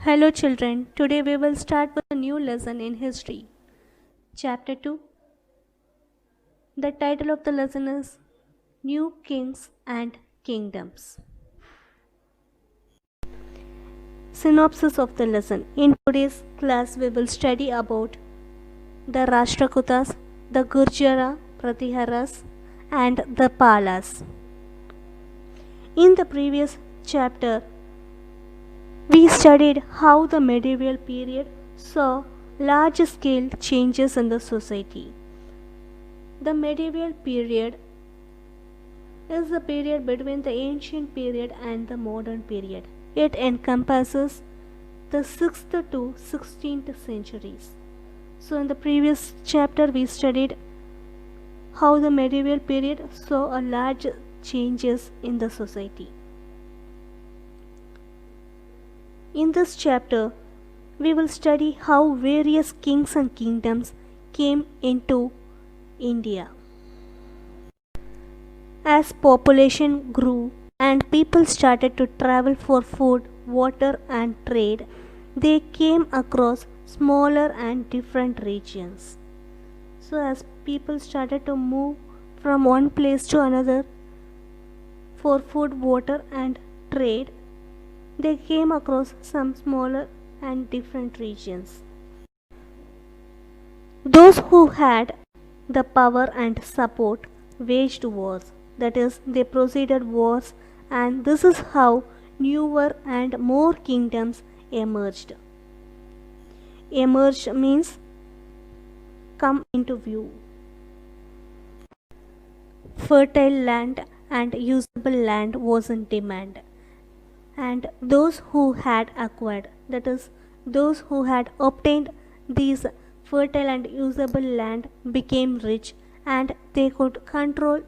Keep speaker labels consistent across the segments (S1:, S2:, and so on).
S1: Hello children, today we will start with a new lesson in history. Chapter 2. The title of the lesson is New Kings and Kingdoms. Synopsis of the lesson. In today's class we will study about the Rashtrakutas, the Gurjara Pratiharas and the Palas. In the previous chapter we studied how the medieval period saw large scale changes in the society. The medieval period is the period between the ancient period and the modern period. It encompasses the 6th to 16th centuries. So, in the previous chapter, we studied how the medieval period saw a large changes in the society. In this chapter, we will study how various kings and kingdoms came into India. As population grew and people started to travel for food, water and trade, they came across smaller and different regions. So as people started to move from one place to another for food, water and trade, they came across some smaller and different regions. Those who had the power and support waged wars, that is, they proceeded wars, and this is how newer and more kingdoms emerged. Emerged means come into view. Fertile land and usable land was in demand, and those who had acquired, that is, those who had obtained these fertile and usable land became rich, and they could control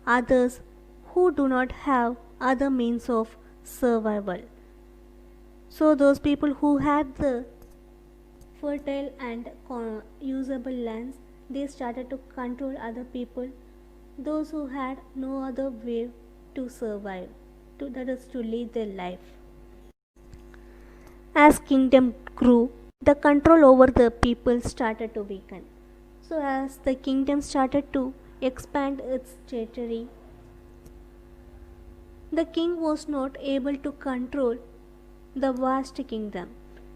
S1: others who do not have other means of survival. So those people who had the fertile and usable lands, they started to control other people, those who had no other way to survive, that is to lead their life. As kingdom grew, the control over the people started to weaken. So as the kingdom started to expand its territory, the king was not able to control the vast kingdom.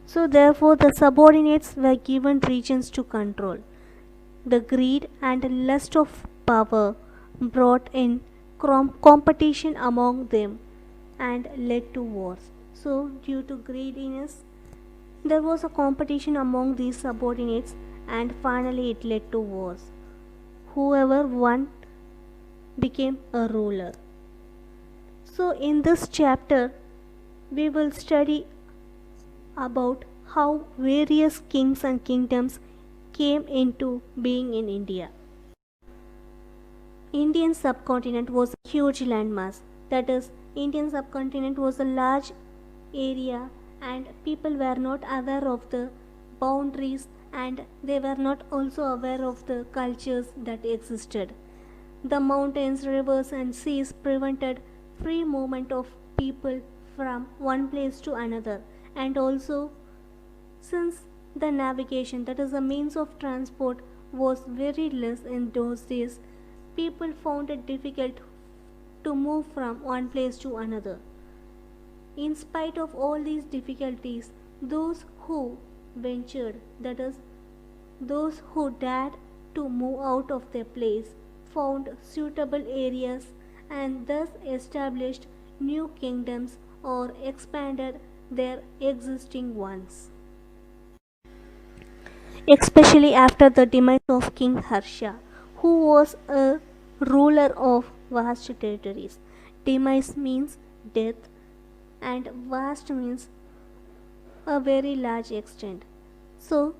S1: So therefore the subordinates were given regions to control. The greed and lust of power brought in competition among them and led to wars. So due to greediness, there was a competition among these subordinates, and finally it led to wars. Whoever won became a ruler. So in this chapter we will study about how various kings and kingdoms came into being in India. Indian subcontinent was a huge landmass, that is, Indian subcontinent was a large area and people were not aware of the boundaries, and they were not also aware of the cultures that existed. The mountains, rivers and seas prevented free movement of people from one place to another, and also since the navigation, that is the means of transport, was very less in those days, people found it difficult to move from one place to another. In spite of all these difficulties, those who ventured, that is, those who dared to move out of their place, found suitable areas and thus established new kingdoms or expanded their existing ones. Especially after the demise of King Harsha, who was a ruler of vast territories. Demise means death, and vast means a very large extent. So,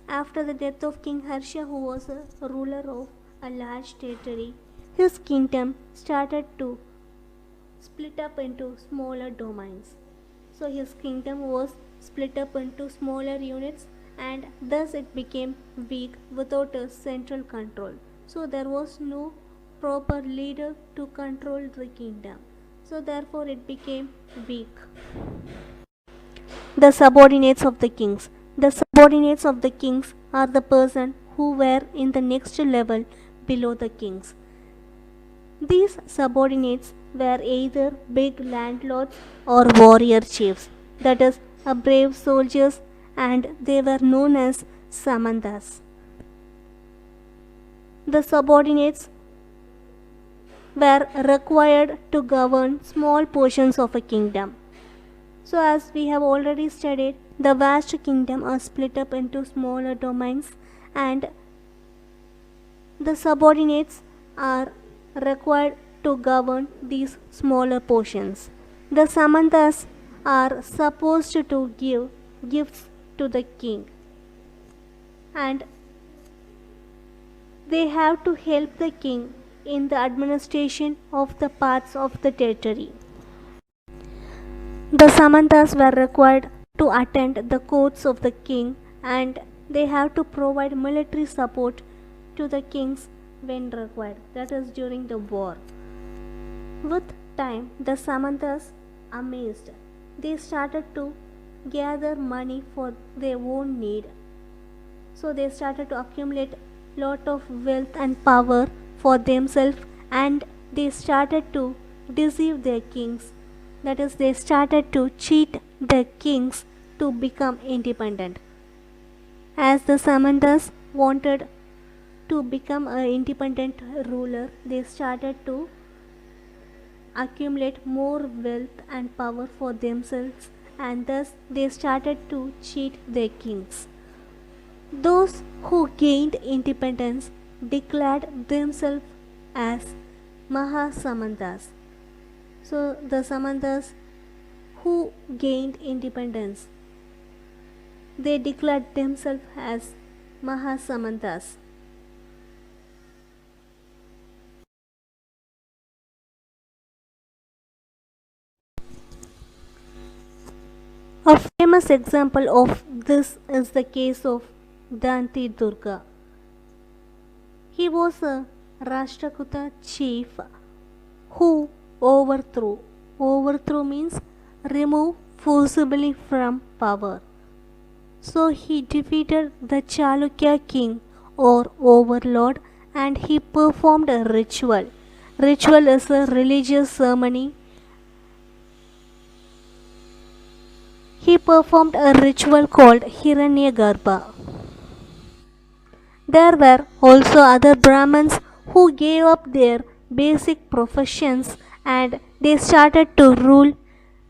S1: after the death of King Harsha, who was a ruler of a large territory, his kingdom started to split up into smaller domains. So, his kingdom was split up into smaller units, and thus it became weak without a central control. So, there was no proper leader to control the kingdom. So, therefore, it became weak. The subordinates of the kings. The subordinates of the kings are the person who were in the next level below the kings. These subordinates were either big landlords or warrior chiefs, that is, brave soldiers, and they were known as samantas. The subordinates were required to govern small portions of a kingdom. So, as we have already studied, the vast kingdom are split up into smaller domains, and the subordinates are required to govern these smaller portions. The samantas are supposed to give gifts to the king, and they have to help the king in the administration of the parts of the territory. The samantas were required to attend the courts of the king, and they have to provide military support to the kings when required, that is during the war. With time, the samantas amazed. They started to gather money for their own need. So they started to accumulate lot of wealth and power for themselves, and they started to deceive their kings. That is, they started to cheat the kings to become independent. As the samantas wanted to become an independent ruler, they started to accumulate more wealth and power for themselves, and thus they started to cheat their kings. Those who gained independence declared themselves as Mahasamantas. So, the Samantas who gained independence, they declared themselves as Mahasamantas. A famous example of this is the case of Danti Durga. He was a Rashtrakuta chief who overthrew means remove forcibly from power. So he defeated the Chalukya king or overlord, and he performed a ritual. Ritual is a religious ceremony. He performed a ritual called Hiranyagarbha. There were also other Brahmins who gave up their basic professions, and they started to rule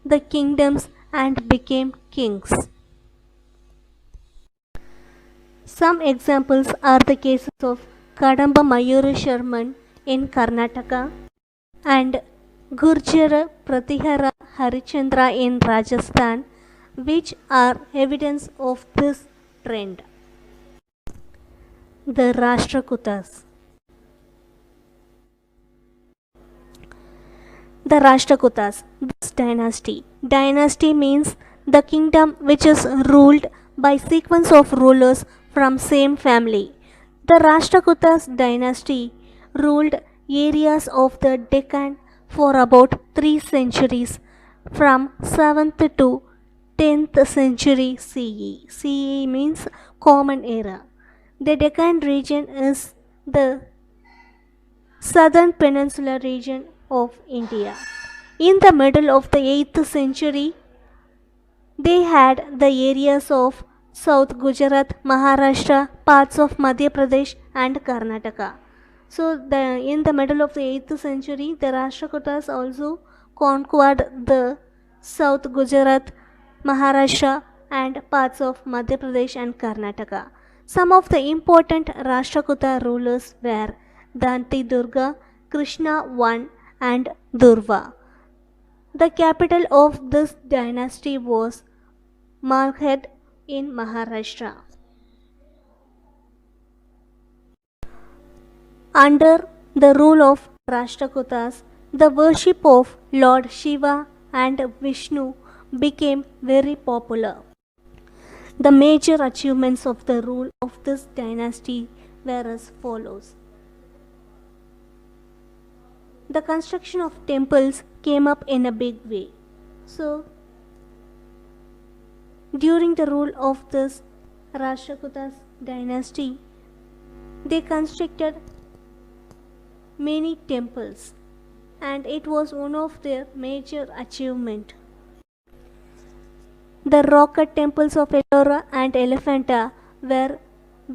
S1: the kingdoms and became kings. Some examples are the cases of Kadamba Mayura Sharman in Karnataka and Gurjara Pratihara Harichandra in Rajasthan, which are evidence of this trend. The Rashtrakutas. The Rashtrakutas, this dynasty. Dynasty means the kingdom which is ruled by sequence of rulers from same family. The Rashtrakutas dynasty ruled areas of the Deccan for about 3 centuries, from 7th to 10th century CE. CE means Common Era. The Deccan region is the southern peninsula region of India. In the middle of the 8th century, they had the areas of South Gujarat, Maharashtra, parts of Madhya Pradesh, and Karnataka. So, in the middle of the 8th century, the Rashtrakutas also conquered the South Gujarat, Maharashtra, and parts of Madhya Pradesh and Karnataka. Some of the important Rashtrakuta rulers were Danti Durga, Krishna I, and Durva. The capital of this dynasty was Malkhed in Maharashtra. Under the rule of Rashtrakutas, the worship of Lord Shiva and Vishnu became very popular. The major achievements of the rule of this dynasty were as follows. The construction of temples came up in a big way. So, During the rule of this Rashtrakutas dynasty, they constructed many temples and it was one of their major achievements. The rock-cut temples of Ellora and Elephanta were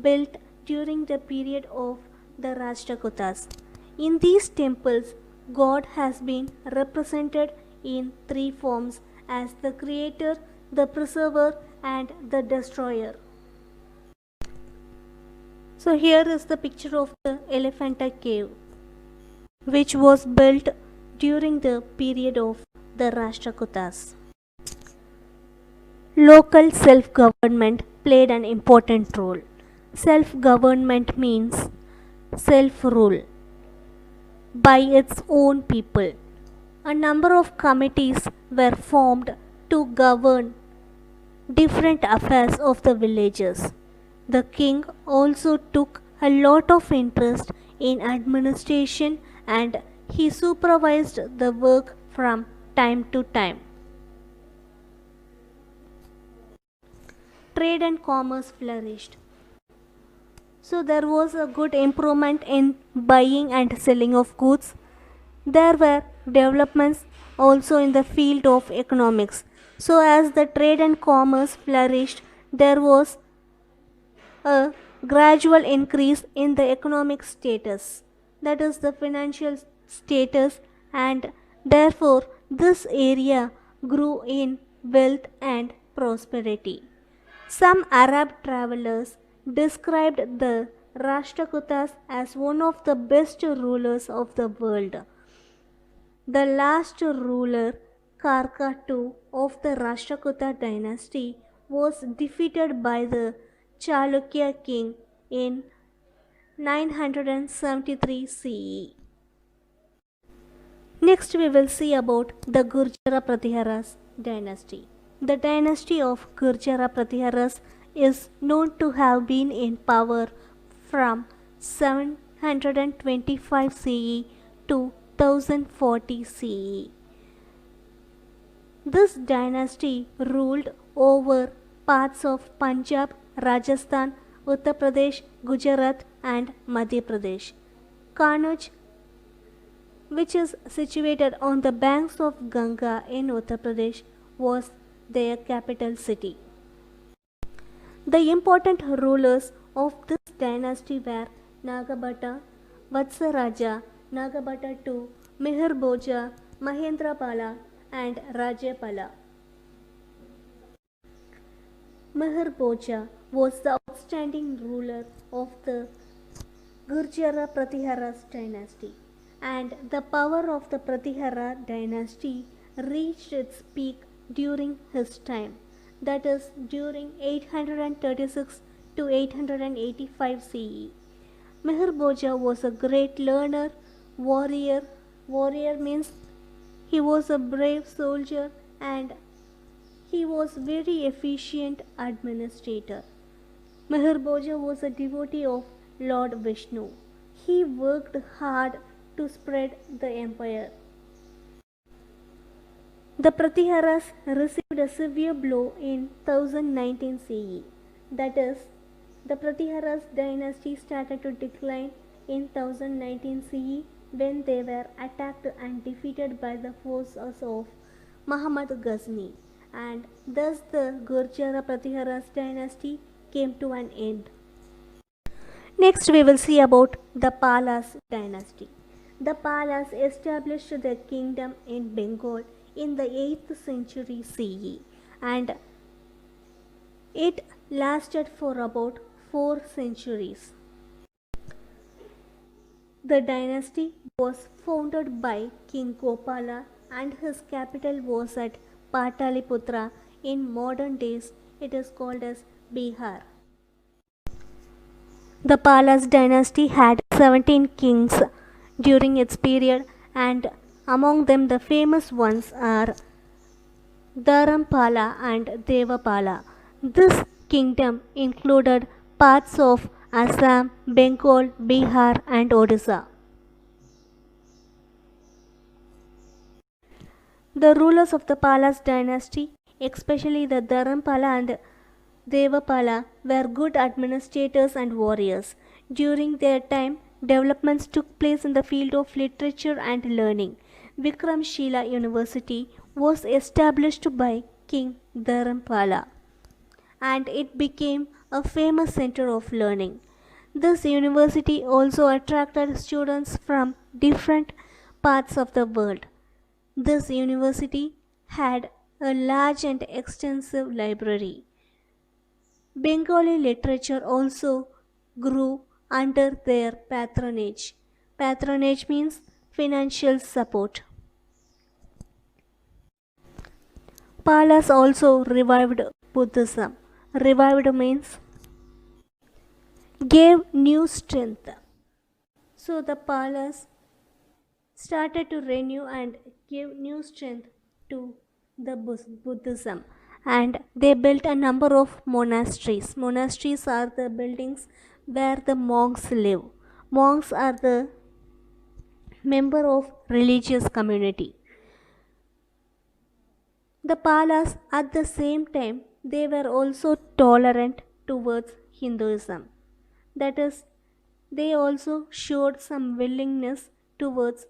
S1: built during the period of the Rashtrakutas. In these temples, God has been represented in three forms as the creator, the preserver, and the destroyer. So here is the picture of the Elephanta cave, which was built during the period of the Rashtrakutas. Local self-government played an important role. Self-government means self-rule by its own people. A number of committees were formed to govern different affairs of the villages. The king also took a lot of interest in administration and he supervised the work from time to time. Trade and commerce flourished. So there was a good improvement in buying and selling of goods. There were developments also in the field of economics. So as the trade and commerce flourished, there was a gradual increase in the economic status, that is the financial status, and therefore this area grew in wealth and prosperity. Some Arab travelers described the Rashtrakutas as one of the best rulers of the world. The last ruler, Karka II of the Rashtrakuta dynasty, was defeated by the Chalukya king in 973 CE. Next we will see about the Gurjara Pratiharas dynasty. The dynasty of Gurjara Pratiharas is known to have been in power from 725 CE to 1040 CE. This dynasty ruled over parts of Punjab, Rajasthan, Uttar Pradesh, Gujarat and Madhya Pradesh. Kannauj, which is situated on the banks of Ganga in Uttar Pradesh, was their capital city. The important rulers of this dynasty were Nagabhata, Vatsaraja, Nagabhata II, Mihir Bhoja, Mahendrapala and Rajapala. Mihir Bhoja was the outstanding ruler of the Gurjara Pratiharas dynasty, and the power of the Pratihara dynasty reached its peak during his time, that is during 836 to 885 CE. Mihir Bhoja was a great learner, warrior. Warrior means he was a brave soldier and he was very efficient administrator. Mihir Bhoja was a devotee of Lord Vishnu. He worked hard to spread the empire. The Pratiharas received a severe blow in 1019 CE. That is, the Pratiharas dynasty started to decline in 1019 CE when they were attacked and defeated by the forces of Muhammad Ghazni, and thus the Gurjara Pratiharas dynasty came to an end. Next we will see about the Palas dynasty. The Palas established their kingdom in Bengal in the 8th century CE and it lasted for about 4 centuries. The dynasty was founded by King Gopala and his capital was at Pataliputra. In modern days it is called as Bihar. The Palas dynasty had 17 kings during its period and among them the famous ones are Dharampala and Devapala. This kingdom included parts of Assam, Bengal, Bihar and Odisha. The rulers of the Palas dynasty especially the Dharampala and Devapala, were good administrators and warriors. During their time, developments took place in the field of literature and learning. Vikramshila University was established by King Dharampala and it became a famous center of learning. This university also attracted students from different parts of the world. This university had a large and extensive library. Bengali literature also grew under their patronage. Patronage means financial support. Palas also revived Buddhism. Revived means gave new strength. So the Palas started to renew and give new strength to the Buddhism and they built a number of monasteries. Monasteries are the buildings where the monks live. Monks are the member of religious community. The Palas at the same time they were also tolerant towards Hinduism. That is, they also showed some willingness towards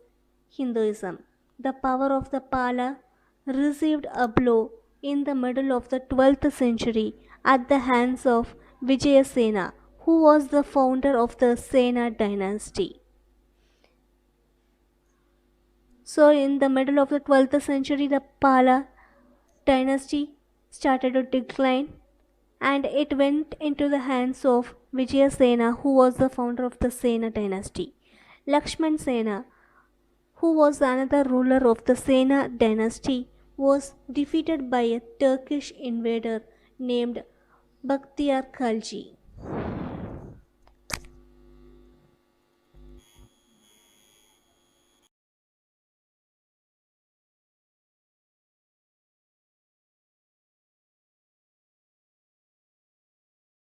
S1: Hinduism. The power of the Pala received a blow in the middle of the 12th century at the hands of Vijayasena, who was the founder of the Sena dynasty. So, in the middle of the 12th century, the Pala dynasty started to decline and it went into the hands of Vijayasena, who was the founder of the Sena dynasty. Lakshman Sena, who was another ruler of the Sena dynasty, was defeated by a Turkish invader named Bakhtiar Khalji.